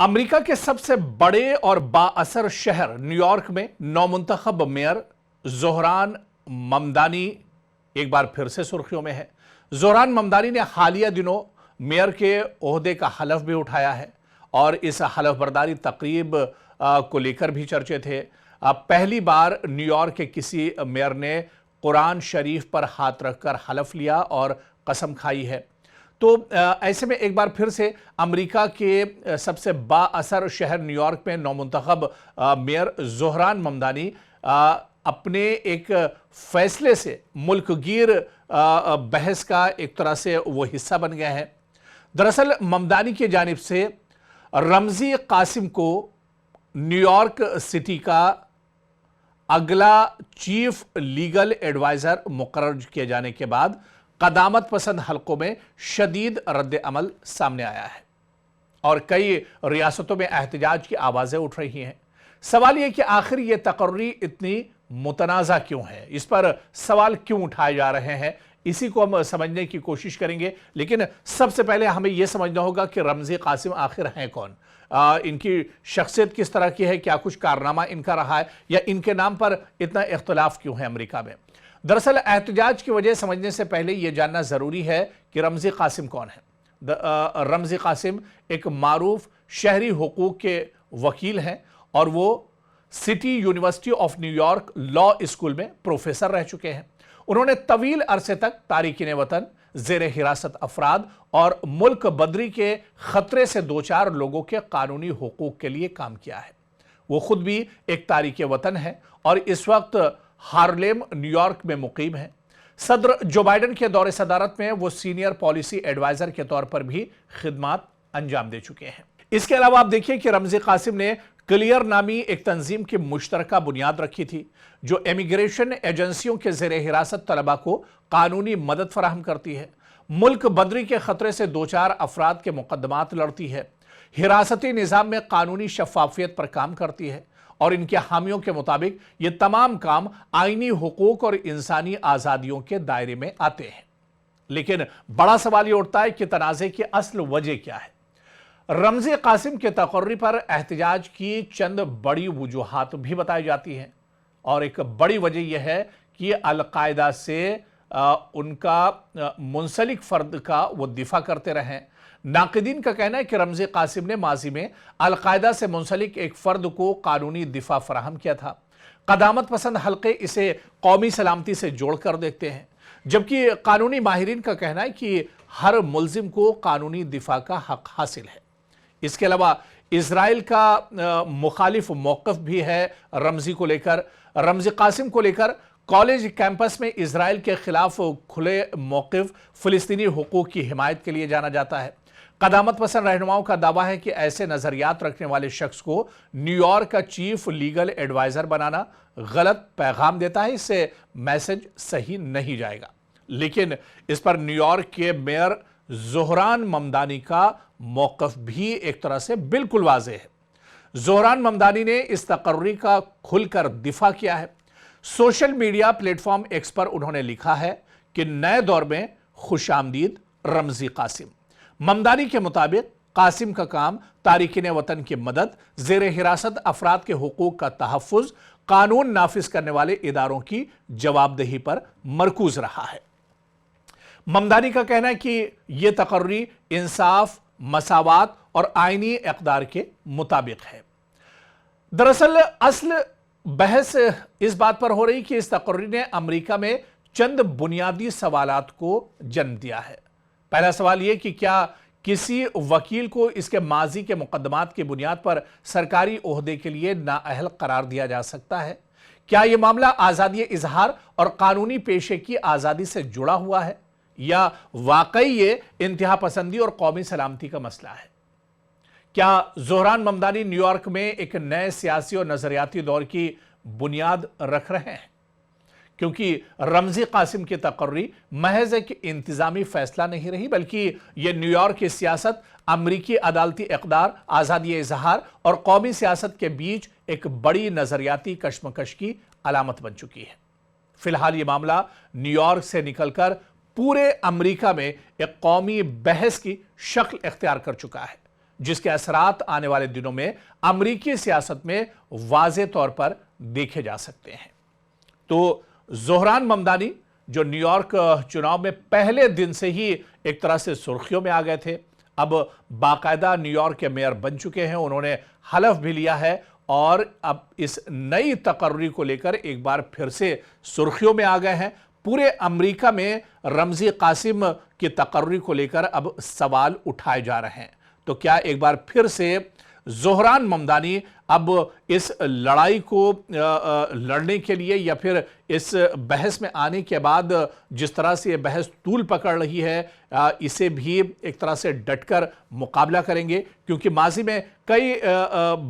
America के सबसे बड़े और बाअसर शहर न्यूयॉर्क में नौमुंतखब मेयर ज़ोहरान ममदानी एक बार फिर से सुर्खियों में है। ज़ोहरान ममदानी ने हालिया दिनों मेयर के ओहदे का हलफ भी उठाया है और इस हलफ बर्दारी तकरीब को लेकर भी चर्चे थे। पहली बार न्यूयॉर्क के किसी मेयर ने कुरान शरीफ पर हाथ रखकर हलफ लिया और कसम खाई है। तो ऐसे में एक बार फिर से अमेरिका के सबसे बाअसर शहर न्यूयॉर्क में नौमुंतखब मेयर ज़ोहरान ममदानी अपने एक फैसले से मुल्कगीर बहस का एक तरह से वो हिस्सा बन गए हैं। दरअसल ममदानी की जानिब से रमज़ी कासिम को न्यूयॉर्क सिटी का अगला चीफ लीगल एडवाइज़र मुकर्रर किए जाने के बाद क़दामत पसंद हलकों में शदीद रद्द अमल सामने आया है और कई रियासतों में एहतजाज की आवाज़ें उठ रही हैं। सवाल यह कि आखिर ये तकर्री इतनी मुतनाज़ा क्यों है, इस पर सवाल क्यों उठाए जा रहे हैं, इसी को हम समझने की कोशिश करेंगे। लेकिन सबसे पहले हमें यह समझना होगा कि रमज़ी कासिम आखिर हैं कौन, इनकी शख्सियत किस तरह की है, क्या कुछ कारनामा इनका रहा है या इनके नाम पर इतना इख्तलाफ क्यों है अमेरिका में। दरअसल एहतजाज की वजह समझने से पहले यह जानना ज़रूरी है कि रमज़ी कासिम कौन है। रमज़ी कासिम एक मारूफ शहरी हुकूक के वकील हैं और वो city university of New York law school में प्रोफेसर रह चुके हैं। उन्होंने तवील अरसे तक तारिकीन वतन, ज़ेर हिरासत अफराद और मुल्क बदरी के ख़तरे से दो चार लोगों के कानूनी हुकूक के लिए काम किया है। वो खुद भी एक तारिक वतन है और इस वक्त हार्लेम न्यूयॉर्क में मुकीम है। सदर जो बाइडन के दौरे सदारत में वो सीनियर पॉलिसी एडवाइजर के तौर पर भी खिदमात अंजाम दे चुके हैं। इसके अलावा आप देखिए कि रमज़ी कासिम ने क्लियर नामी एक तंजीम की मुश्तरका बुनियाद रखी थी जो इमिग्रेशन एजेंसियों के ज़ेर हिरासत तलबा को कानूनी मदद फराहम करती है, मुल्क बदरी के खतरे से दो चार अफराद के मुकदमात लड़ती है, हिरासती निज़ाम में कानूनी शफाफियत पर काम करती है और इनके हामियों के मुताबिक ये तमाम काम आईनी हुकूक और इंसानी आज़ादियों के दायरे में आते हैं। लेकिन बड़ा सवाल ये उठता है कि तनाज़े की असल वजह क्या है। रमज़ी कासिम के तकर्री पर एहतजाज की चंद बड़ी वजूहात भी बताई जाती हैं और एक बड़ी वजह यह है कि अल-कायदा से उनका मुंसलिक फ़र्द का वो दिफा करते रहें। नाक़िदीन का कहना है कि रमज़ी कासिम ने माजी में अल-कायदा से मुंसलिक एक फ़र्द को कानूनी दिफा फराहम किया था। क़दामत पसंद हल्के इसे कौमी सलामती से जोड़ कर देखते हैं, जबकि कानूनी माहिरीन का कहना है कि हर मुल्ज़िम को कानूनी दिफा का हक हासिल है। इसके अलावा इजराइल का मुखालिफ मौक़िफ़ भी है रमज़ी को लेकर। रमज़ी कासिम को लेकर कॉलेज कैंपस में इजराइल के खिलाफ खुले मौक़िफ़ फ़िलिस्तीनी हुकूक की हिमायत के लिए जाना जाता है। क़दामत पसंद रहनुमाओं का दावा है कि ऐसे नज़रियात रखने वाले शख्स को न्यूयॉर्क का चीफ लीगल एडवाइज़र बनाना गलत पैगाम देता है, इससे मैसेज सही नहीं जाएगा। लेकिन इस पर न्यूयॉर्क के मेयर ज़ोहरान ममदानी का मौक़िफ़ भी एक तरह से बिल्कुल वाज़ेह है। ज़ोहरान ममदानी ने इस तकर्री का खुलकर दिफा किया है। सोशल मीडिया प्लेटफॉर्म एक्स पर उन्होंने लिखा है कि नए दौर में खुशामदीद रमज़ी कासिम। ममदानी के मुताबिक कासिम का काम तारिकीन वतन की मदद, ज़ेर हिरासत अफराद के हुकूक का तहफ़्फ़ुज़, कानून नाफिज करने वाले इदारों की जवाबदेही पर मरकूज रहा है। ममदानी का कहना है कि यह तकर्री इंसाफ, मसावात और आईनी इक़दार के मुताबिक है। दरअसल असल बहस इस बात पर हो रही कि इस तकर्री ने अमेरिका में चंद बुनियादी सवालात को जन्म दिया है। पहला सवाल यह कि क्या किसी वकील को इसके माजी के मुकदमात की बुनियाद पर सरकारी ओहदे के लिए नाअहल करार दिया जा सकता है? क्या यह मामला आज़ादी इजहार और कानूनी पेशे की आज़ादी से जुड़ा हुआ है या वाकई ये इंतहा पसंदी और कौमी सलामती का मसला है? क्या ज़ोहरान ममदानी न्यूयॉर्क में एक नए सियासी और नज़रियाती दौर की बुनियाद रख रहे हैं? क्योंकि रमज़ी कासिम की तकर्री महज एक इंतज़ामी फ़ैसला नहीं रही, बल्कि यह न्यूयॉर्क की सियासत, अमरीकी अदालती इक़दार, आज़ादी इजहार और कौमी सियासत के बीच एक बड़ी नज़रियाती कशमकश की अलामत बन चुकी है। फ़िलहाल ये मामला न्यूयॉर्क से निकलकर पूरे अमेरिका में एक कौमी बहस की शक्ल इख्तियार कर चुका है, जिसके असरात आने वाले दिनों में अमरीकी सियासत में वाज़े तौर पर देखे जा सकते हैं। तो ज़ोहरान ममदानी जो न्यूयॉर्क चुनाव में पहले दिन से ही एक तरह से सुर्खियों में आ गए थे, अब बाकायदा न्यूयॉर्क के मेयर बन चुके हैं। उन्होंने हलफ भी लिया है और अब इस नई तकर्री को लेकर एक बार फिर से सुर्खियों में आ गए हैं। पूरे अमेरिका में रमज़ी कासिम की तकर्री को लेकर अब सवाल उठाए जा रहे हैं। तो क्या एक बार फिर से ज़ोहरान ममदानी अब इस लड़ाई को लड़ने के लिए या फिर इस बहस में आने के बाद जिस तरह से ये बहस तूल पकड़ रही है, इसे भी एक तरह से डटकर मुकाबला करेंगे? क्योंकि माजी में कई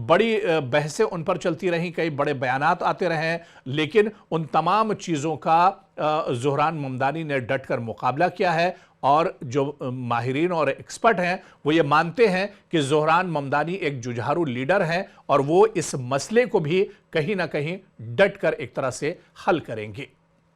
बड़ी बहसें उन पर चलती रहीं, कई बड़े बयानात आते रहे हैं, लेकिन उन तमाम चीज़ों का ज़ोहरान ममदानी ने डटकर मुकाबला किया है। और जो माहिरीन और एक्सपर्ट हैं वो ये मानते हैं कि ज़ोहरान ममदानी एक जुझारू लीडर हैं और वो इस मसले को भी कहीं ना कहीं डट कर एक तरह से हल करेंगे।